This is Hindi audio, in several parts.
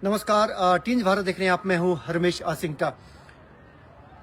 नमस्कार। टीन्स भारत देख रहे हैं आप। मैं हूं रमेश आसिंगटा।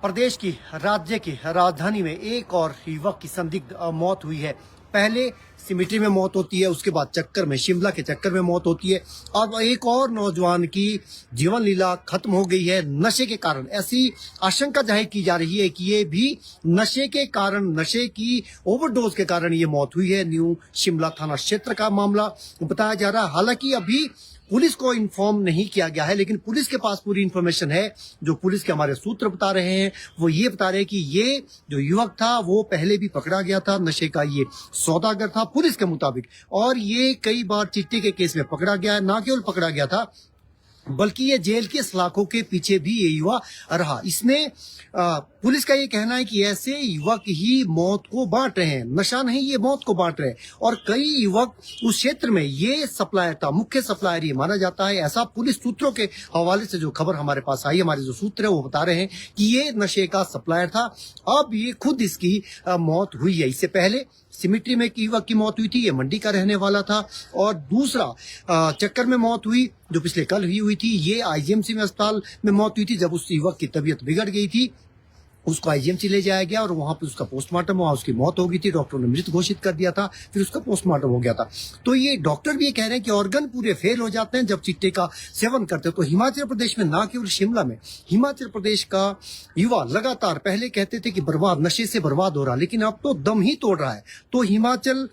प्रदेश की राज्य की राजधानी में एक और युवक की संदिग्ध मौत हुई है। पहले सिमिट्री में मौत होती है, उसके बाद चक्कर में, शिमला के चक्कर में मौत होती है। अब एक और नौजवान की जीवन लीला खत्म हो गई है नशे के कारण। ऐसी आशंका जाहिर की जा रही है कि ये भी नशे के कारण, नशे की ओवरडोज के कारण ये मौत हुई है। न्यू शिमला थाना क्षेत्र का मामला बताया जा रहा है। हालांकि अभी पुलिस को इन्फॉर्म नहीं किया गया है, लेकिन पुलिस के पास पूरी इन्फॉर्मेशन है। जो पुलिस के हमारे सूत्र बता रहे हैं वो ये बता रहे हैं कि ये जो युवक था वो पहले भी पकड़ा गया था, नशे का ये सौदागर था पुलिस के मुताबिक, और ये कई बार चिट्टे के केस में पकड़ा गया है। ना केवल पकड़ा गया था बल्कि ये जेल के सलाखों के पीछे भी ये युवा रहा। इसमें पुलिस का ये कहना है कि ऐसे युवक ही मौत को बांट रहे हैं, नशा नहीं, ये मौत को बांट रहे हैं। और कई युवक उस क्षेत्र में ये सप्लायर था, मुख्य सप्लायर ये माना जाता है। ऐसा पुलिस सूत्रों के हवाले से जो खबर हमारे पास आई, हमारे जो सूत्र है वो बता रहे हैं कि ये नशे का सप्लायर था। अब ये खुद इसकी मौत हुई है। इससे पहले सिमिट्री में एक युवक की मौत हुई थी, ये मंडी का रहने वाला था। और दूसरा चक्कर में मौत हुई जो पिछले कल हुई थी, ये आईजीएमसी में अस्पताल में मौत हुई थी जब उस युवक की तबीयत बिगड़ गई थी। उसको आईजीएमसी ले जाया गया और वहां पे उसका पोस्टमार्टम हुआ, उसकी मौत हो गई थी। डॉक्टरों ने मृत घोषित कर दिया था, फिर उसका पोस्टमार्टम हो गया था। तो ये डॉक्टर भी ये कह रहे हैं कि ऑर्गन पूरे फेल हो जाते हैं जब चिट्टे का सेवन करते हैं। तो हिमाचल प्रदेश में, ना केवल शिमला में, हिमाचल प्रदेश का युवा लगातार, पहले कहते थे कि बर्बाद, नशे से बर्बाद हो रहा, लेकिन अब तो दम ही तोड़ रहा है। तो हिमाचल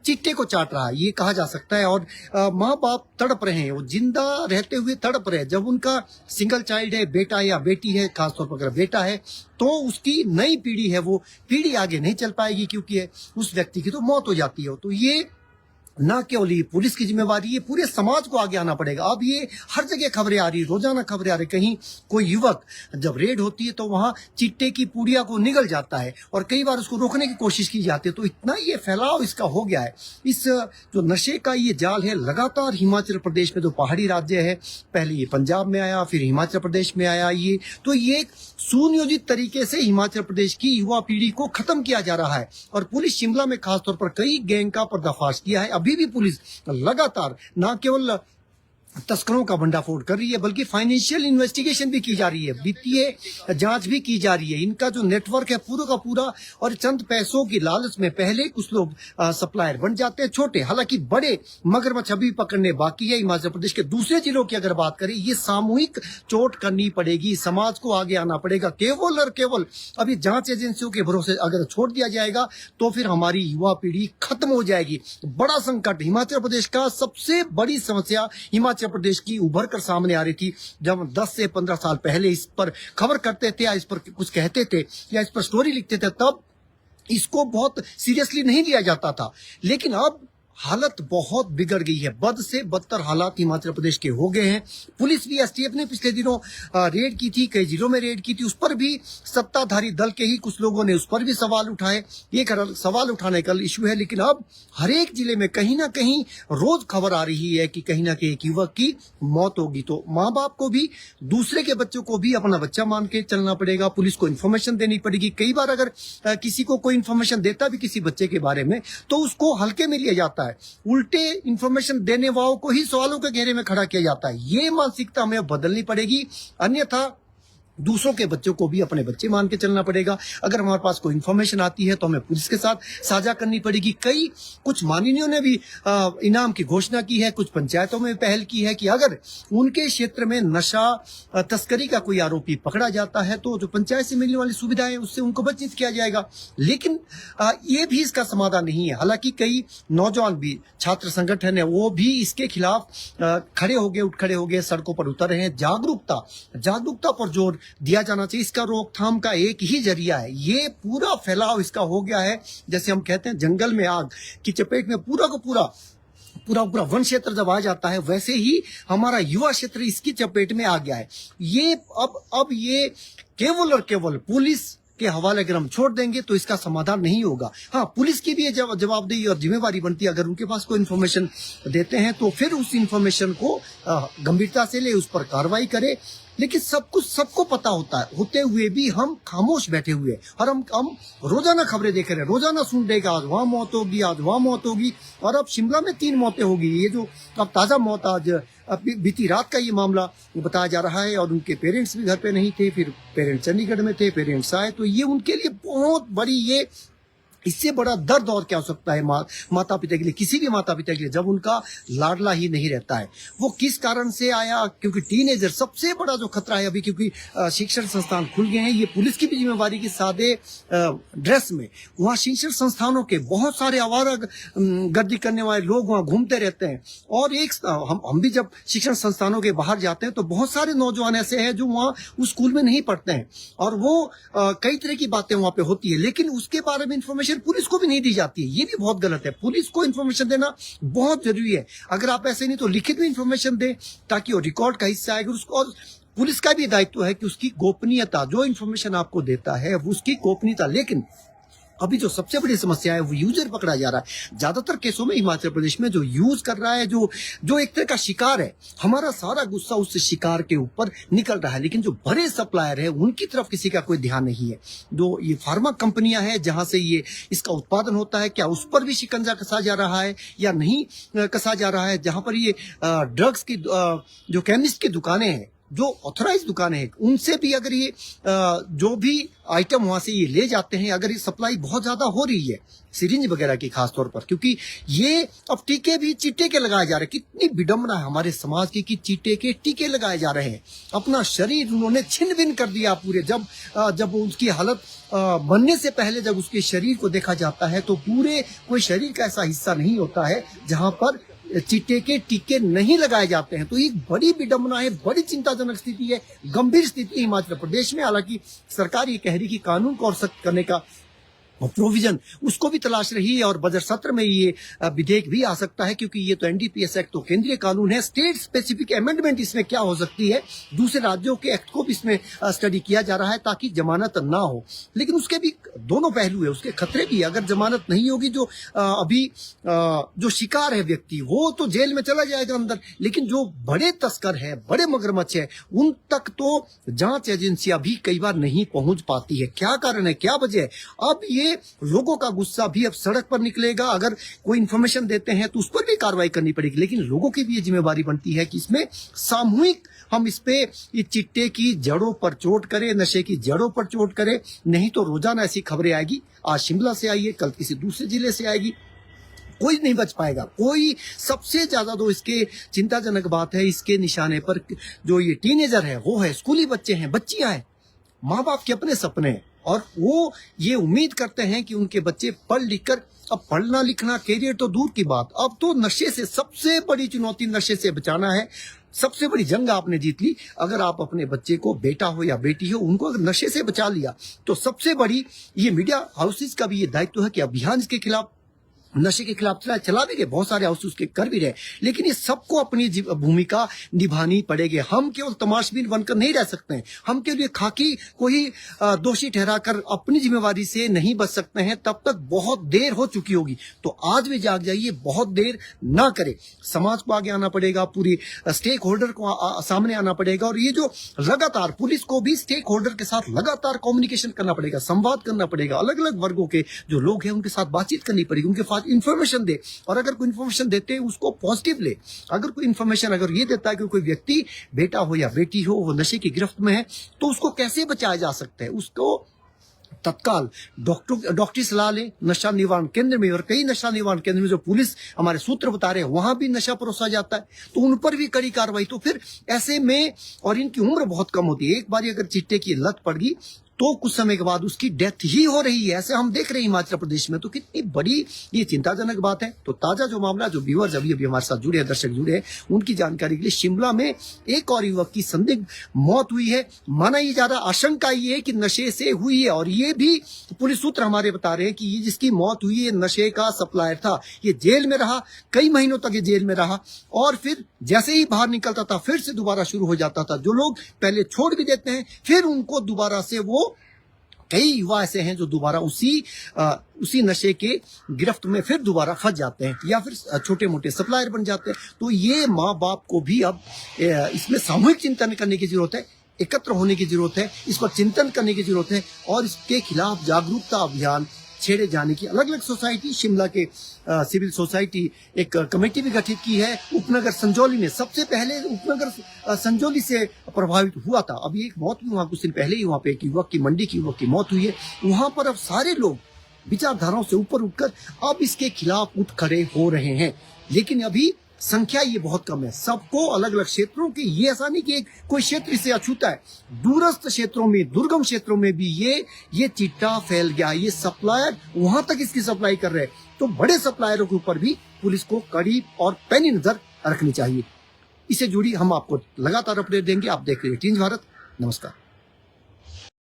चिट्टे को चाट रहा है, ये कहा जा सकता है। और माँ बाप तड़प रहे हैं, वो जिंदा रहते हुए तड़प रहे हैं। जब उनका सिंगल चाइल्ड है, बेटा या बेटी है, खासतौर पर अगर बेटा है, तो उसकी नई पीढ़ी है, वो पीढ़ी आगे नहीं चल पाएगी क्योंकि उस व्यक्ति की तो मौत हो जाती है। तो ये ना केवल ये पुलिस की जिम्मेवारी है, पूरे समाज को आगे आना पड़ेगा। अब ये हर जगह खबरें आ रही, रोजाना खबरें आ रही, कहीं कोई युवक जब रेड होती है तो वहां चिट्टे की पुड़िया को निगल जाता है और कई बार उसको रोकने की कोशिश की जाती है। तो इतना ये फैलाव इसका हो गया है। इस जो नशे का ये जाल है लगातार हिमाचल प्रदेश में, जो पहाड़ी राज्य है, पहले ये पंजाब में आया, फिर हिमाचल प्रदेश में आया। ये तो ये सुनियोजित तरीके से हिमाचल प्रदेश की युवा पीढ़ी को खत्म किया जा रहा है। और पुलिस शिमला में खासतौर पर कई गैंग का पर्दाफाश किया है। अभी भी पुलिस लगातार ना केवल तस्करों का भंडाफोड़ कर रही है बल्कि फाइनेंशियल इन्वेस्टिगेशन भी की जा रही है, वित्तीय जांच भी की जा रही है। इनका जो नेटवर्क है पूरा का पूरा, और चंद पैसों की लालच में पहले कुछ लोग सप्लायर बन जाते हैं, छोटे, हालांकि बड़े मगरमच्छ अभी पकड़ने बाकी है। हिमाचल प्रदेश के दूसरे जिलों की अगर बात करें, ये सामूहिक चोट करनी पड़ेगी, समाज को आगे आना पड़ेगा। केवल और केवल अभी जांच एजेंसियों के भरोसे अगर छोड़ दिया जाएगा तो फिर हमारी युवा पीढ़ी खत्म हो जाएगी। बड़ा संकट हिमाचल प्रदेश का, सबसे बड़ी समस्या हिमाचल प्रदेश की उभर कर सामने आ रही थी। जब 10 से 15 साल पहले इस पर खबर करते थे या इस पर कुछ कहते थे या इस पर स्टोरी लिखते थे, तब इसको बहुत सीरियसली नहीं लिया जाता था। लेकिन अब हालत बहुत बिगड़ गई है, बद से बदतर हालात हिमाचल प्रदेश के हो गए हैं। पुलिस भी, एसटीएफ ने पिछले दिनों रेड की थी, कई जिलों में रेड की थी। उस पर भी सत्ताधारी दल के ही कुछ लोगों ने उस पर भी सवाल उठाए। ये सवाल उठाने का इशू है, लेकिन अब हर एक जिले में कहीं ना कहीं रोज खबर आ रही है कि कहीं ना कहीं एक युवक की मौत होगी। तो माँ बाप को भी, दूसरे के बच्चों को भी अपना बच्चा मान के चलना पड़ेगा। पुलिस को इन्फॉर्मेशन देनी पड़ेगी। कई बार अगर किसी को कोई इन्फॉर्मेशन देता भी किसी बच्चे के बारे में तो उसको हल्के में लिया जाता है, उल्टे इंफॉर्मेशन देने वालों को ही सवालों के घेरे में खड़ा किया जाता है। ये मानसिकता हमें बदलनी पड़ेगी, अन्यथा दूसरों के बच्चों को भी अपने बच्चे मान के चलना पड़ेगा। अगर हमारे पास कोई इन्फॉर्मेशन आती है तो हमें पुलिस के साथ साझा करनी पड़ेगी। कुछ माननीयों ने भी इनाम की घोषणा की है, कुछ पंचायतों में पहल की है कि अगर उनके क्षेत्र में नशा तस्करी का कोई आरोपी पकड़ा जाता है तो जो पंचायत से मिलने वाली सुविधाएं उससे उनको वंचित किया जाएगा। लेकिन ये भी इसका समाधान नहीं है। हालांकि कई नौजवान भी, छात्र संगठन है, वो भी इसके खिलाफ उठ खड़े हो गए, सड़कों पर उतर रहे हैं। जागरूकता पर जोर दिया जाना चाहिए। इसका रोकथाम का एक ही जरिया है। ये पूरा फैलाव इसका हो गया है, जैसे हम कहते हैं जंगल में आग की चपेट में पूरा का पूरा वन क्षेत्र जब आ जाता है, वैसे ही हमारा युवा क्षेत्र इसकी चपेट में आ गया है। ये अब ये केवल और केवल पुलिस के हवाले अगर हम छोड़ देंगे तो इसका समाधान नहीं होगा। हाँ, पुलिस की भी जवाबदेही और जिम्मेवारी बनती है। अगर उनके पास कोई इन्फॉर्मेशन देते हैं तो फिर उस इन्फॉर्मेशन को गंभीरता से ले, उस पर कार्रवाई करे। लेकिन सब कुछ सबको पता होता है, होते हुए भी हम खामोश बैठे हुए हैं। और हम रोजाना खबरें देख रहे हैं, रोजाना सुन रहे हैं कि आज वहां मौत होगी, आज वहां मौत होगी। और अब शिमला में 3 मौतें होगी। ये जो अब ताजा मौत आज बीती रात का ये मामला बताया जा रहा है। और उनके पेरेंट्स भी घर पे नहीं थे, फिर पेरेंट्स चंडीगढ़ में थे, पेरेंट्स आए, तो ये उनके लिए बहुत बड़ी, ये इससे बड़ा दर्द और क्या हो सकता है माता पिता के लिए, किसी भी माता पिता के लिए, जब उनका लाडला ही नहीं रहता है। वो किस कारण से आया, क्योंकि टीनेजर सबसे बड़ा जो खतरा है अभी, क्योंकि शिक्षण संस्थान खुल गए हैं। ये पुलिस की भी जिम्मेवारी की सादे ड्रेस में वहाँ शिक्षण संस्थानों के बहुत सारे आवारा गर्दी करने वाले लोग वहाँ घूमते रहते हैं। और एक हम भी जब शिक्षण संस्थानों के बाहर जाते हैं तो बहुत सारे नौजवान ऐसे हैं जो वहाँ उस स्कूल में नहीं पढ़ते हैं, और वो कई तरह की बातें वहाँ पे होती है, लेकिन उसके बारे में इंफॉर्मेशन पुलिस को भी नहीं दी जाती है। ये भी बहुत गलत है। पुलिस को इंफॉर्मेशन देना बहुत जरूरी है। अगर आप ऐसे नहीं तो लिखित में इंफॉर्मेशन दें, ताकि वो रिकॉर्ड का हिस्सा है। उसको, और पुलिस का भी दायित्व है कि उसकी गोपनीयता, जो इंफॉर्मेशन आपको देता है वो उसकी गोपनीयता। लेकिन अभी जो सबसे बड़ी समस्या है वो यूजर पकड़ा जा रहा है। ज्यादातर केसों में हिमाचल प्रदेश में जो यूज कर रहा है, जो एक तरह का शिकार है, हमारा सारा गुस्सा उस शिकार के ऊपर निकल रहा है। लेकिन जो बड़े सप्लायर है उनकी तरफ किसी का कोई ध्यान नहीं है। जो ये फार्मा कंपनियां हैं जहां से ये इसका उत्पादन होता है, क्या उस पर भी शिकंजा कसा जा रहा है या नहीं कसा जा रहा है। जहां पर ये ड्रग्स की जो केमिस्ट की दुकानें हैं, जो ऑथराइज दुकानें हैं, उनसे भी अगर ये जो भी आइटम वहां से ये ले जाते हैं, अगर ये सप्लाई बहुत ज्यादा हो रही है सिरिंज वगैरह की खास तौर पर, क्योंकि ये अब टीके भी चीटे के लगाए जा रहे हैं। कितनी विडंबना है हमारे समाज की कि चीटे के टीके लगाए जा रहे हैं। अपना शरीर उन्होंने छिन्न भिन्न कर दिया पूरे। जब उसकी हालत बनने से पहले जब उसके शरीर को देखा जाता है तो पूरे कोई शरीर का ऐसा हिस्सा नहीं होता है जहां पर चीटे के टीके नहीं लगाए जाते हैं। तो एक बड़ी विडंबना है, बड़ी चिंताजनक स्थिति है, गंभीर स्थिति है हिमाचल प्रदेश में। हालांकि सरकार ये कह रही कि कानून को और सख्त करने का प्रोविजन उसको भी तलाश रही है, और बजट सत्र में ये विधेयक भी आ सकता है, क्योंकि ये तो एनडीपीएस एक्ट तो केंद्रीय कानून है। स्टेट स्पेसिफिक अमेंडमेंट इसमें क्या हो सकती है, दूसरे राज्यों के एक्ट को भी इसमें स्टडी किया जा रहा है ताकि जमानत ना हो। लेकिन उसके भी दोनों पहलू है, उसके खतरे भी। अगर जमानत नहीं होगी, जो अभी जो शिकार है व्यक्ति, वो तो जेल में चला जाएगा अंदर, लेकिन जो बड़े तस्कर है, बड़े मगरमच्छ है, उन तक तो जांच एजेंसियां भी कई बार नहीं पहुंच पाती है। क्या कारण है, क्या वजह है? अब ये लोगों का गुस्सा भी अब सड़क पर निकलेगा। अगर कोई इंफॉर्मेशन देते हैं तो उस पर भी कार्रवाई करनी पड़ेगी, लेकिन लोगों की भी ये जिम्मेवारी बनती है कि इसमें सामूहिक हम इस पे ये चिट्टे की जड़ों पर चोट करें, नशे की जड़ों पर चोट करें। नहीं तो रोजाना ऐसी खबरें आएगी। आज शिमला से आई है, कल किसी दूसरे जिले से आएगी, कोई नहीं बच पाएगा कोई। सबसे ज्यादा तो इसके चिंताजनक बात है, इसके निशाने पर जो ये टीनेजर है वो है, स्कूली बच्चे हैं, बच्चियां हैं, माँ बाप के अपने सपने हैं, और वो ये उम्मीद करते हैं कि उनके बच्चे पढ़ लिख कर, अब पढ़ना लिखना कैरियर तो दूर की बात, अब तो नशे से, सबसे बड़ी चुनौती नशे से बचाना है। सबसे बड़ी जंग आपने जीत ली। अगर आप अपने बच्चे को, बेटा हो या बेटी हो, उनको अगर नशे से बचा लिया तो सबसे बड़ी, ये मीडिया हाउसेस का भी ये दायित्व है कि अभियान इसके खिलाफ, नशे के खिलाफ चला भी गए, बहुत सारे हाउस उसके कर भी रहे, लेकिन ये सबको अपनी भूमिका निभानी पड़ेगी। हम केवल तमाशबीन बनकर नहीं रह सकते हैं। हम के लिए खाकी को ही दोषी ठहराकर अपनी जिम्मेवारी से नहीं बच सकते हैं। तब तक बहुत देर हो चुकी होगी। तो आज भी जाग जाइए, बहुत देर ना करें। समाज को आगे आना पड़ेगा, पूरी स्टेक होल्डर को सामने आना पड़ेगा, और ये जो लगातार पुलिस को भी स्टेक होल्डर के साथ लगातार कम्युनिकेशन करना पड़ेगा, संवाद करना पड़ेगा। अलग अलग वर्गों के जो लोग हैं उनके साथ बातचीत करनी पड़ेगी, उनके पास इंफॉर्मेशन दे, और अगर कोई इंफॉर्मेशन देते हैं उसको पॉजिटिव ले। अगर कोई इंफॉर्मेशन अगर ये देता है कि कोई व्यक्ति, बेटा हो या बेटी हो, वो नशे की गिरफ्त में है, तो उसको कैसे बचाया जा सकता है, उसको तत्काल डॉक्टरी सलाह ले। नशा निवारण केंद्र में, और कई नशा निवारण केंद्र में जो पुलिस हमारे सूत्र बता रहे हैं वहां भी नशा परोसा जाता है, तो उन पर भी कड़ी कार्रवाई। तो फिर ऐसे में, और इनकी उम्र बहुत कम होती है, एक बार अगर चिट्टे की लत पड़ गई तो कुछ समय के बाद उसकी डेथ ही हो रही है। ऐसे हम देख रहे हैं हिमाचल प्रदेश में। तो कितनी बड़ी ये चिंताजनक बात है। तो ताजा जो मामला, जो व्यूअर्स अभी हमारे साथ जुड़े हैं, दर्शक जुड़े हैं, उनकी जानकारी के लिए, शिमला में एक और युवक की संदिग्ध मौत हुई है। माना ये जा रहा, आशंका ये है कि नशे से हुई है, और ये भी पुलिस सूत्र हमारे बता रहे हैं कि ये जिसकी मौत हुई है नशे का सप्लायर था। ये जेल में रहा, कई महीनों तक ये जेल में रहा, और फिर जैसे ही बाहर निकलता था फिर से दोबारा शुरू हो जाता था। जो लोग पहले छोड़ भी देते हैं, फिर उनको दोबारा से, वो कई युवा ऐसे हैं जो दोबारा उसी नशे के गिरफ्त में फिर दोबारा फंस जाते हैं, या फिर छोटे मोटे सप्लायर बन जाते हैं। तो ये माँ बाप को भी अब इसमें सामूहिक चिंतन करने की जरूरत है। एकत्र होने की जरूरत है, इस पर चिंतन करने की जरूरत है और इसके खिलाफ जागरूकता अभियान छेड़े जाने की अलग अलग सोसाइटी, शिमला के सिविल सोसाइटी एक कमेटी भी गठित की है। उपनगर संजौली में सबसे पहले उपनगर संजौली से प्रभावित हुआ था। अभी एक मौत भी वहां कुछ दिन पहले ही वहां पे एक युवक की, मंडी की युवक की मौत हुई है। वहां पर अब सारे लोग विचारधाराओं से ऊपर उठकर अब इसके खिलाफ उठ खड़े हो रहे हैं, लेकिन अभी संख्या ये बहुत कम है। सबको अलग अलग क्षेत्रों की, ये ऐसा नहीं कि एक कोई क्षेत्र इसे अछूता है, दूरस्थ क्षेत्रों में, दुर्गम क्षेत्रों में भी ये चिट्टा फैल गया। ये सप्लायर वहां तक इसकी सप्लाई कर रहे हैं, तो बड़े सप्लायरों के ऊपर भी पुलिस को कड़ी और पैनी नजर रखनी चाहिए। इससे जुड़ी हम आपको लगातार अपडेट देंगे। आप देख रहे हैं टीन्स भारत। नमस्कार।